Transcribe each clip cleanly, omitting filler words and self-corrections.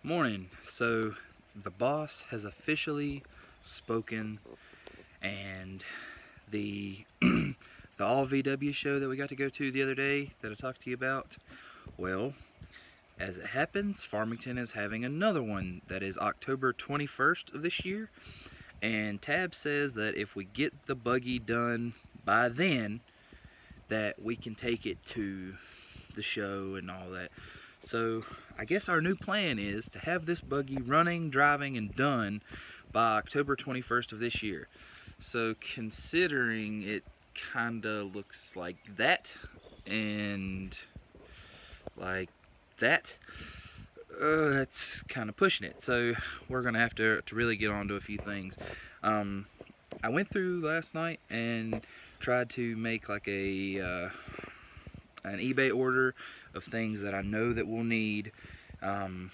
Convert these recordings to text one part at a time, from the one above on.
Morning. So the boss has officially spoken, and the the all VW show that we got to go to the other day that I talked to you about, well, as it happens, Farmington is having another one that is October 21st of this year, and Tab says that if we get the buggy done by then, that we can take it to the show and all that. So I guess our new plan is to have this buggy running, driving, and done by October 21st of this year. So considering it kinda looks like that and like that, that's kind of pushing it. So we're gonna have to really get on to a few things. I went through last night and tried to make like an eBay order of things that I know that we'll need, and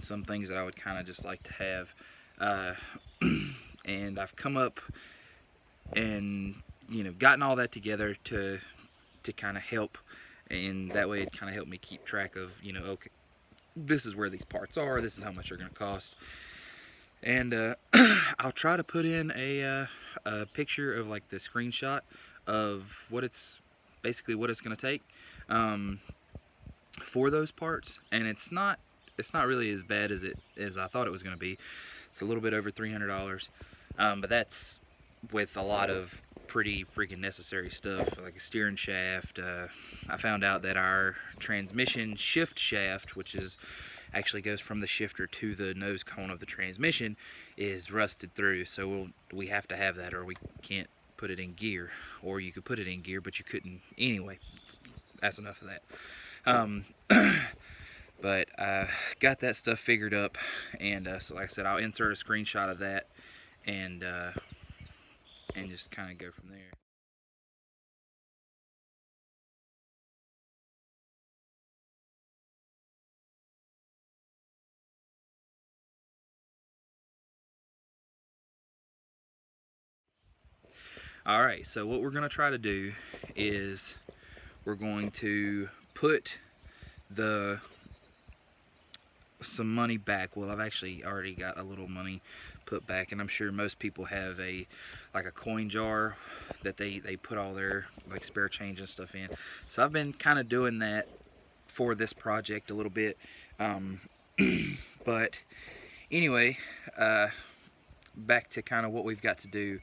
some things that I would kind of just like to have, and I've come up and gotten all that together to kind of help, and that way it kind of helped me keep track of okay, this is where these parts are, this is how much they're going to cost, and I'll try to put in a picture of like the screenshot of what it's basically what it's going to take for those parts, and it's not really as bad as I thought it was going to be. It's a little bit over $300, but that's with a lot of pretty freaking necessary stuff like a steering shaft. I found out that our transmission shift shaft, which is actually goes from the shifter to the nose cone of the transmission, is rusted through, so we have to have that or we can't put it in gear. Or you could put it in gear but you couldn't anyway. That's enough of that. But I got that stuff figured up, and so like I said, I'll insert a screenshot of that and just kind of go from there. Alright, so what we're going to try to do is we're going to put some money back. Well, I've actually already got a little money put back, and I'm sure most people have like a coin jar that they put all their like spare change and stuff in. So I've been kind of doing that for this project a little bit, but anyway, back to kind of what we've got to do.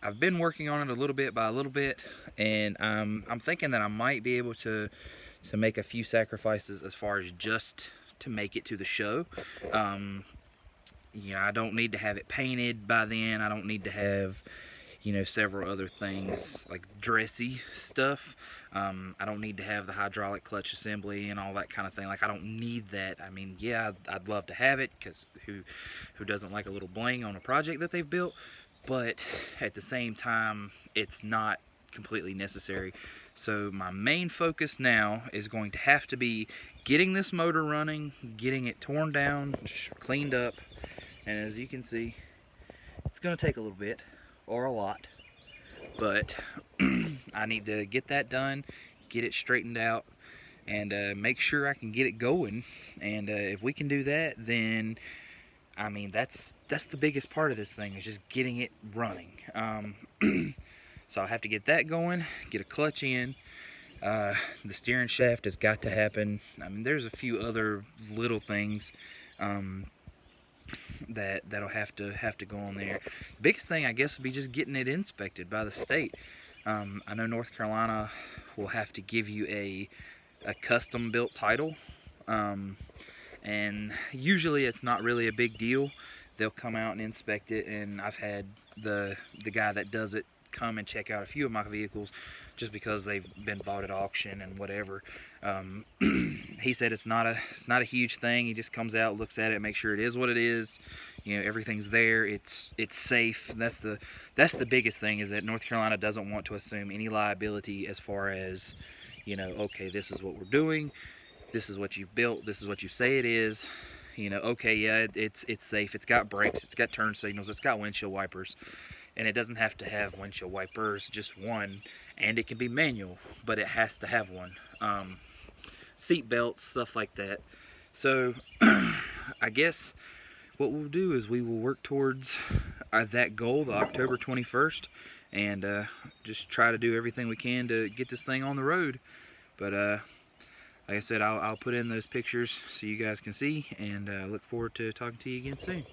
I've been working on it a little bit by a little bit, and I'm thinking that I might be able to make a few sacrifices as far as just to make it to the show. I don't need to have it painted by then. I don't need to have several other things like dressy stuff. I don't need to have the hydraulic clutch assembly and all that kind of thing. Like, I don't need that. I mean, yeah, I'd love to have it, because who doesn't like a little bling on a project that they've built? But at the same time, it's not completely necessary. So my main focus now is going to have to be getting this motor running, getting it torn down, cleaned up, and as you can see, it's going to take a little bit, or a lot, but I need to get that done, get it straightened out, and make sure I can get it going. And if we can do that, then I mean, that's the biggest part of this thing, is just getting it running. So I'll have to get that going, get a clutch in. The steering shaft has got to happen. I mean, there's a few other little things that'll have to go on there. The biggest thing, I guess, would be just getting it inspected by the state. I know North Carolina will have to give you a custom built title. And usually it's not really a big deal. They'll come out and inspect it, and I've had the guy that does it come and check out a few of my vehicles just because they've been bought at auction and whatever. He said it's not a huge thing. He just comes out, looks at it, makes sure it is what it is. Everything's there. It's safe. That's the biggest thing, is that North Carolina doesn't want to assume any liability as far as okay, this is what we're doing. This is what you've built, this is what you say it is, okay, yeah, it's safe, it's got brakes, it's got turn signals, it's got windshield wipers, and it doesn't have to have windshield wipers, just one, and it can be manual, but it has to have one. Seat belts, stuff like that. So I guess what we'll do is we will work towards that goal, the October 21st, and just try to do everything we can to get this thing on the road. But like I said, I'll put in those pictures so you guys can see, and look forward to talking to you again soon.